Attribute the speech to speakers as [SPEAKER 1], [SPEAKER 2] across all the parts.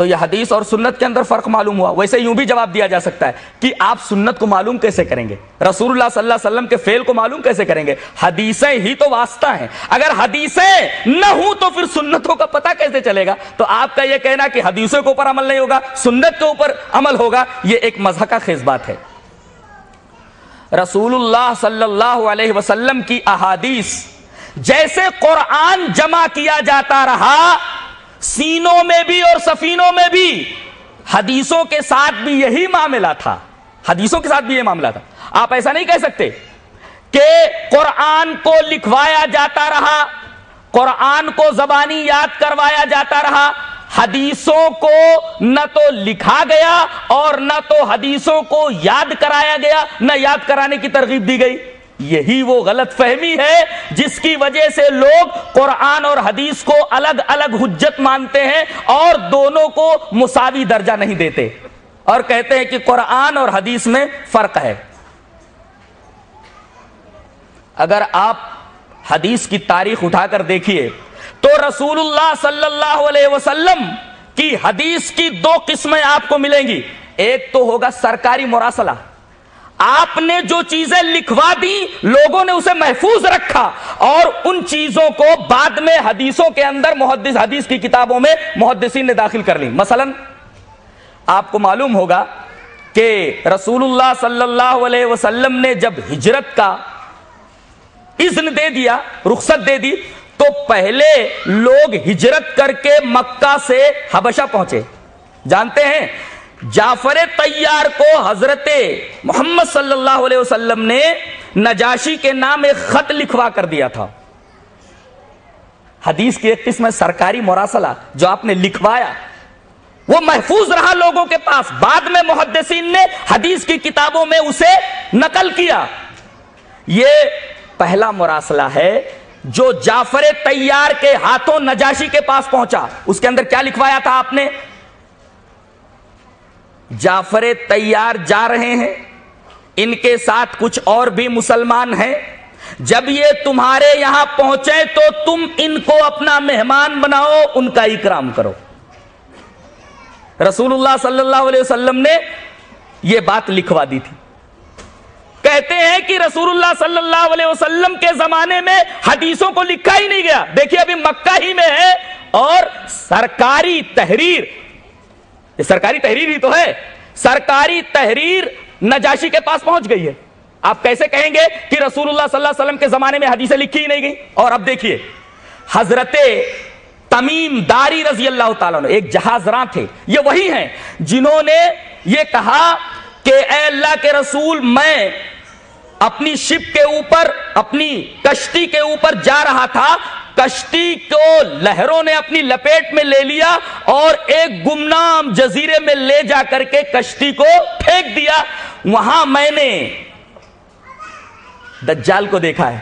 [SPEAKER 1] تو یہ حدیث اور سنت کے اندر فرق معلوم ہوا۔ ویسے یوں بھی جواب دیا جا سکتا ہے کہ آپ سنت کو معلوم کیسے کریں گے، رسول اللہ صلی اللہ علیہ وسلم کے فعل کو معلوم کیسے کریں گے؟ حدیثیں ہی تو واسطہ ہیں، اگر حدیثیں نہ ہوں تو پھر سنتوں کا پتہ کیسے چلے گا؟ تو آپ کا یہ کہنا کہ حدیثوں کے اوپر عمل نہیں ہوگا، سنت کے اوپر عمل ہوگا، یہ ایک مضحکہ خیز بات ہے۔ رسول اللہ صلی اللہ علیہ وسلم کی احادیث جیسے قرآن جمع کیا جاتا رہا سینوں میں بھی اور سفینوں میں بھی، حدیثوں کے ساتھ بھی یہی معاملہ تھا، حدیثوں کے ساتھ بھی یہ معاملہ تھا۔ آپ ایسا نہیں کہہ سکتے کہ قرآن کو لکھوایا جاتا رہا، قرآن کو زبانی یاد کروایا جاتا رہا، حدیثوں کو نہ تو لکھا گیا اور نہ تو حدیثوں کو یاد کرایا گیا، نہ یاد کرانے کی ترغیب دی گئی۔ یہی وہ غلط فہمی ہے جس کی وجہ سے لوگ قرآن اور حدیث کو الگ الگ حجت مانتے ہیں اور دونوں کو مساوی درجہ نہیں دیتے، اور کہتے ہیں کہ قرآن اور حدیث میں فرق ہے۔ اگر آپ حدیث کی تاریخ اٹھا کر دیکھیے تو رسول اللہ صلی اللہ علیہ وسلم کی حدیث کی دو قسمیں آپ کو ملیں گی۔ ایک تو ہوگا سرکاری مراسلہ، آپ نے جو چیزیں لکھوا دی لوگوں نے اسے محفوظ رکھا اور ان چیزوں کو بعد میں حدیثوں کے اندر حدیث کی کتابوں میں محدثین نے داخل کر لی۔ مثلا آپ کو معلوم ہوگا کہ رسول اللہ صلی اللہ علیہ وسلم نے جب ہجرت کا اذن دے دیا، رخصت دے دی، تو پہلے لوگ ہجرت کر کے مکہ سے حبشہ پہنچے۔ جانتے ہیں جعفر طیار کو حضرت محمد صلی اللہ علیہ وسلم نے نجاشی کے نام ایک خط لکھوا کر دیا تھا۔ حدیث کی ایک قسم ہے سرکاری مراسلہ، جو آپ نے لکھوایا وہ محفوظ رہا لوگوں کے پاس، بعد میں محدثین نے حدیث کی کتابوں میں اسے نقل کیا۔ یہ پہلا مراسلہ ہے جو جعفر طیار کے ہاتھوں نجاشی کے پاس پہنچا۔ اس کے اندر کیا لکھوایا تھا آپ نے؟ جعفر طیار جا رہے ہیں، ان کے ساتھ کچھ اور بھی مسلمان ہیں، جب یہ تمہارے یہاں پہنچے تو تم ان کو اپنا مہمان بناؤ، ان کا اکرام کرو۔ رسول اللہ صلی اللہ علیہ وسلم نے یہ بات لکھوا دی تھی۔ کہتے ہیں کہ رسول اللہ صلی اللہ علیہ وسلم کے زمانے میں حدیثوں کو لکھا ہی نہیں گیا، دیکھیے ابھی مکہ ہی میں ہے اور سرکاری تحریر، یہ سرکاری تحریر ہی تو ہے، سرکاری تحریر نجاشی کے پاس پہنچ گئی ہے۔ آپ کیسے کہیں گے کہ رسول اللہ صلی اللہ علیہ وسلم کے زمانے میں حدیثیں لکھی ہی نہیں گئی؟ اور اب دیکھیے حضرت تمیم داری رضی اللہ تعالیٰ عنہ ایک جہاز راں تھے، یہ وہی ہیں جنہوں نے یہ کہا کہ اے اللہ کے رسول، میں اپنی شپ کے اوپر، اپنی کشتی کے اوپر جا رہا تھا، کشتی کو لہروں نے اپنی لپیٹ میں لے لیا اور ایک گمنام جزیرے میں لے جا کر کے کشتی کو پھینک دیا، وہاں میں نے دجال کو دیکھا ہے۔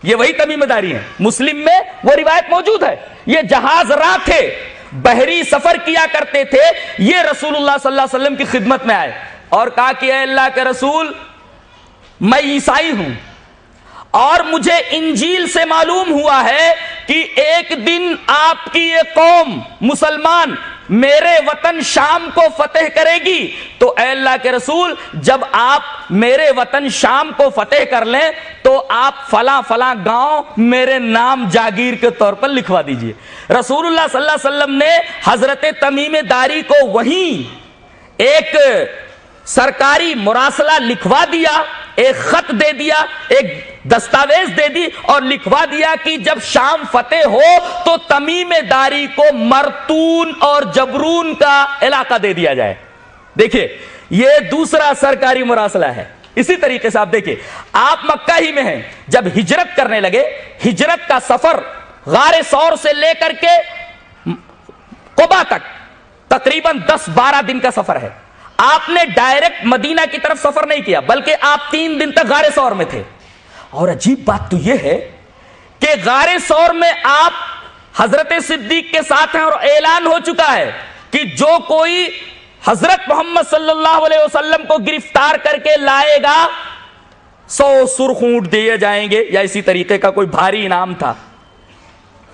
[SPEAKER 1] یہ وہی تمیم داری ہیں، مسلم میں وہ روایت موجود ہے۔ یہ جہاز راں تھے، بحری سفر کیا کرتے تھے، یہ رسول اللہ صلی اللہ علیہ وسلم کی خدمت میں آئے اور کہا کہ اے اللہ کے رسول، میں عیسائی ہوں اور مجھے انجیل سے معلوم ہوا ہے کہ ایک دن آپ کی یہ قوم مسلمان میرے وطن شام کو فتح کرے گی، تو اے اللہ کے رسول جب آپ میرے وطن شام کو فتح کر لیں تو آپ فلاں فلاں گاؤں میرے نام جاگیر کے طور پر لکھوا دیجئے۔ رسول اللہ صلی اللہ علیہ وسلم نے حضرت تمیم داری کو وہیں ایک سرکاری مراسلہ لکھوا دیا، ایک خط دے دیا، ایک دستاویز دے دی اور لکھوا دیا کہ جب شام فتح ہو تو تمیم داری کو مرتون اور جبرون کا علاقہ دے دیا جائے۔ دیکھیں یہ دوسرا سرکاری مراسلہ ہے۔ اسی طریقے سے آپ دیکھیں، آپ مکہ ہی میں ہیں، جب ہجرت کرنے لگے، ہجرت کا سفر غار ثور سے لے کر کے قبا تک تقریباً 10-12 دن کا سفر ہے۔ آپ نے ڈائریکٹ مدینہ کی طرف سفر نہیں کیا بلکہ آپ 3 دن تک غار ثور میں تھے۔ اور عجیب بات تو یہ ہے کہ غار ثور میں آپ حضرت صدیق کے ساتھ ہیں اور اعلان ہو چکا ہے کہ جو کوئی حضرت محمد صلی اللہ علیہ وسلم کو گرفتار کر کے لائے گا 100 سرخ اونٹ دیے جائیں گے، یا اسی طریقے کا کوئی بھاری انعام تھا۔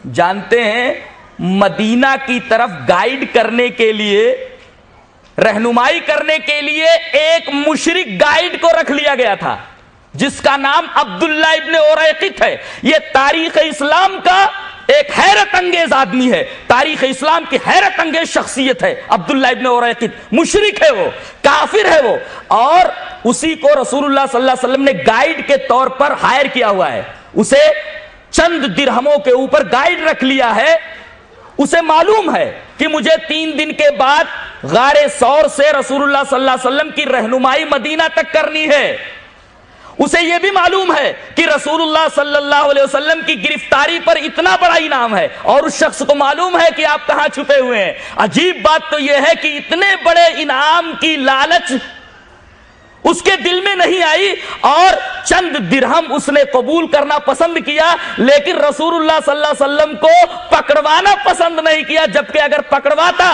[SPEAKER 1] جانتے ہیں مدینہ کی طرف گائیڈ کرنے کے لیے، رہنمائی کرنے کے لیے ایک مشرک گائیڈ کو رکھ لیا گیا تھا جس کا نام عبداللہ ابن اوریقط ہے۔ یہ تاریخ اسلام کا ایک حیرت انگیز آدمی ہے، تاریخ اسلام کی حیرت انگیز شخصیت ہے عبداللہ ابن اوریقط۔ مشرک ہے وہ، کافر ہے وہ، اور اسی کو رسول اللہ صلی اللہ علیہ وسلم نے گائیڈ کے طور پر ہائر کیا ہوا ہے، اسے چند درہموں کے اوپر گائیڈ رکھ لیا ہے۔ اسے معلوم ہے کہ مجھے 3 دن کے بعد غار ثور سے رسول اللہ صلی اللہ علیہ وسلم کی رہنمائی مدینہ تک کرنی ہے۔ اسے یہ بھی معلوم ہے کہ رسول اللہ صلی اللہ علیہ وسلم کی گرفتاری پر اتنا بڑا انعام ہے، اور اس شخص کو معلوم ہے کہ آپ کہاں چھپے ہوئے ہیں۔ عجیب بات تو یہ ہے کہ اتنے بڑے انعام کی لالچ اس کے دل میں نہیں آئی، اور چند درہم اس نے قبول کرنا پسند کیا، لیکن رسول اللہ صلی اللہ علیہ وسلم کو پکڑوانا پسند نہیں کیا، جبکہ اگر پکڑواتا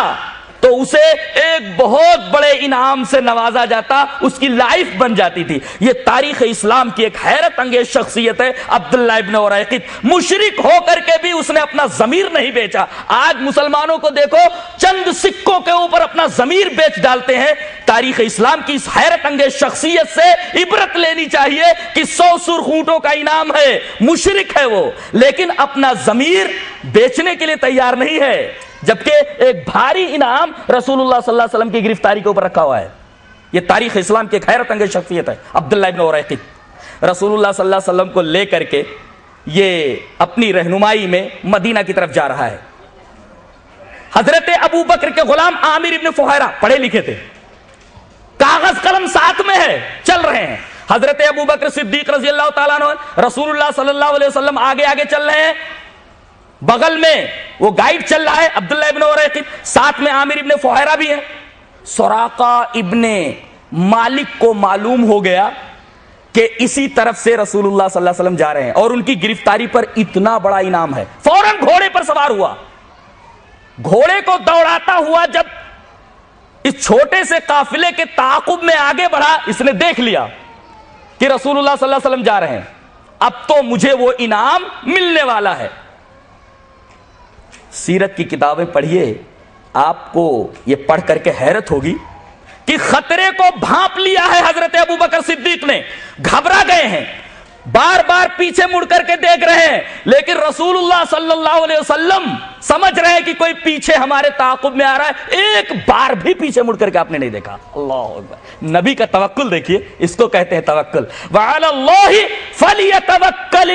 [SPEAKER 1] تو اسے ایک بہت بڑے انعام سے نوازا جاتا، اس کی لائف بن جاتی تھی۔ یہ تاریخ اسلام کی ایک حیرت انگیز شخصیت ہے عبداللہ ابن اوریقط۔ مشرک ہو کر کے بھی اس نے اپنا ضمیر نہیں بیچا۔ آج مسلمانوں کو دیکھو، چند سکوں کے اوپر اپنا ضمیر بیچ ڈالتے ہیں۔ تاریخ اسلام کی اس حیرت انگیز شخصیت سے عبرت لینی چاہیے کہ 100 سرخ اونٹوں کا انعام ہے، مشرک ہے وہ، لیکن اپنا ضمیر بیچنے کے لیے تیار نہیں ہے، جبکہ ایک بھاری انعام رسول اللہ صلی اللہ علیہ وسلم کی گرفتاری کے اوپر رکھا ہوا ہے۔ یہ تاریخ اسلام کی ایک حیرت انگیز شخصیت ہے عبداللہ ابن اوریقط۔ رسول اللہ صلی اللہ علیہ وسلم کو لے کر کے یہ اپنی رہنمائی میں مدینہ کی طرف جا رہا ہے۔ حضرت ابو بکر کے غلام عامر ابن فہیرہ پڑھے لکھے تھے، کاغذ قلم ساتھ میں ہے، چل رہے ہیں۔ حضرت ابو بکر صدیق رضی اللہ تعالیٰ عنہ، رسول اللہ صلی اللہ علیہ وسلم آگے آگے چل رہے ہیں، بغل میں وہ گائیڈ چل رہا ہے عبداللہ ابن اوریقط، ساتھ میں عامر ابن فہیرہ بھی ہے۔ سراقہ ابن مالک کو معلوم ہو گیا کہ اسی طرف سے رسول اللہ صلی اللہ علیہ وسلم جا رہے ہیں اور ان کی گرفتاری پر اتنا بڑا انعام ہے، فوراً گھوڑے پر سوار ہوا، گھوڑے کو دوڑاتا ہوا جب اس چھوٹے سے قافلے کے تعاقب میں آگے بڑھا، اس نے دیکھ لیا کہ رسول اللہ صلی اللہ علیہ وسلم جا رہے ہیں، اب تو مجھے وہ انعام ملنے والا ہے۔ سیرت کی کتابیں پڑھیے، آپ کو یہ پڑھ کر کے حیرت ہوگی کہ خطرے کو بھانپ لیا ہے حضرت ابو بکر صدیق نے، گھبرا گئے ہیں، بار بار پیچھے مڑ کر کے دیکھ رہے ہیں، لیکن رسول اللہ صلی اللہ علیہ وسلم سمجھ رہے ہیں کہ کوئی پیچھے ہمارے تعاقب میں آ رہا ہے، ایک بار بھی پیچھے مڑ کر کے آپ نے نہیں دیکھا۔ اللہ اکبر، نبی کا توکل دیکھیے، اس کو کہتے ہیں توکل۔ وعلی اللہ فلیتوکل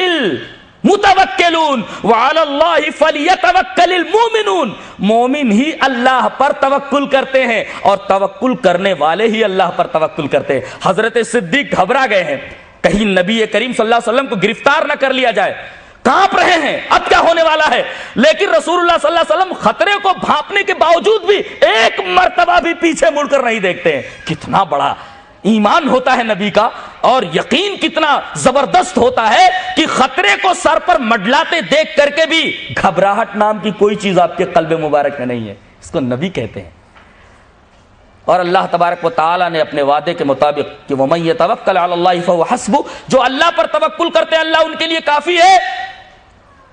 [SPEAKER 1] متوکلون وعلی اللہ فلیتوکل المؤمنون، مومن ہی اللہ پر توکل کرتے ہیں اور توکل کرنے والے ہی اللہ پر توکل کرتے ہیں۔ حضرت صدیق گھبرا گئے ہیں، کہیں نبی کریم صلی اللہ علیہ وسلم کو گرفتار نہ کر لیا جائے، کانپ رہے ہیں اب کیا ہونے والا ہے، لیکن رسول اللہ صلی اللہ علیہ وسلم خطرے کو بھانپنے کے باوجود بھی ایک مرتبہ بھی پیچھے مڑ کر نہیں دیکھتے ہیں۔ کتنا بڑا ایمان ہوتا ہے نبی کا، اور یقین کتنا زبردست ہوتا ہے کہ خطرے کو سر پر مڈلاتے دیکھ کر کے بھی گھبراہٹ نام کی کوئی چیز آپ کے قلب مبارک میں نہیں ہے، اس کو نبی کہتے ہیں۔ اور اللہ تبارک و تعالی نے اپنے وعدے کے مطابق کہ وَمَن يَتَوَکَّلْ عَلَى اللَّهِ فَهُوَ حَسْبُهُ، جو اللہ پر توکل کرتے ہیں اللہ ان کے لیے کافی ہے۔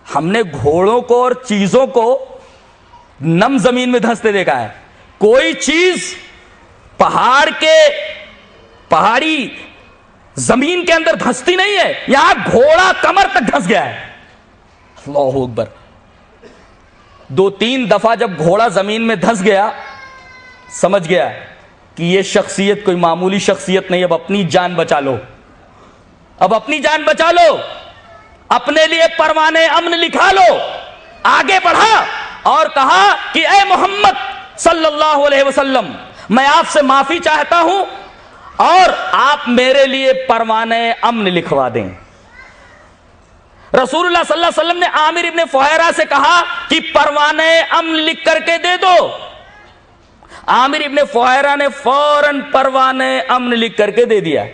[SPEAKER 1] ہم نے گھوڑوں کو اور چیزوں کو نم زمین میں دھنستے دیکھا ہے، کوئی چیز پہاڑی زمین کے اندر دھنستی نہیں ہے، یہاں گھوڑا کمر تک دھنس گیا ہے۔ اللہ اکبر، 2-3 دفعہ جب گھوڑا زمین میں دھنس گیا، سمجھ گیا کہ یہ شخصیت کوئی معمولی شخصیت نہیں، اب اپنی جان بچا لو، اب اپنی جان بچا لو، اپنے لیے پروانے امن لکھا لو۔ آگے بڑھا اور کہا کہ اے محمد صلی اللہ علیہ وسلم، میں آپ سے معافی چاہتا ہوں اور آپ میرے لیے پروانے امن لکھوا دیں۔ رسول اللہ صلی اللہ علیہ وسلم نے عامر ابن فہیرہ سے کہا کہ پروانے امن لکھ کر کے دے دو۔ عامر ابن فہیرہ نے فوراً پروانے امن لکھ کر کے دے دیا،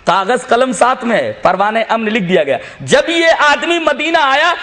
[SPEAKER 1] کاغذ قلم ساتھ میں ہے، پروانے امن لکھ دیا گیا۔ جب یہ آدمی مدینہ آیا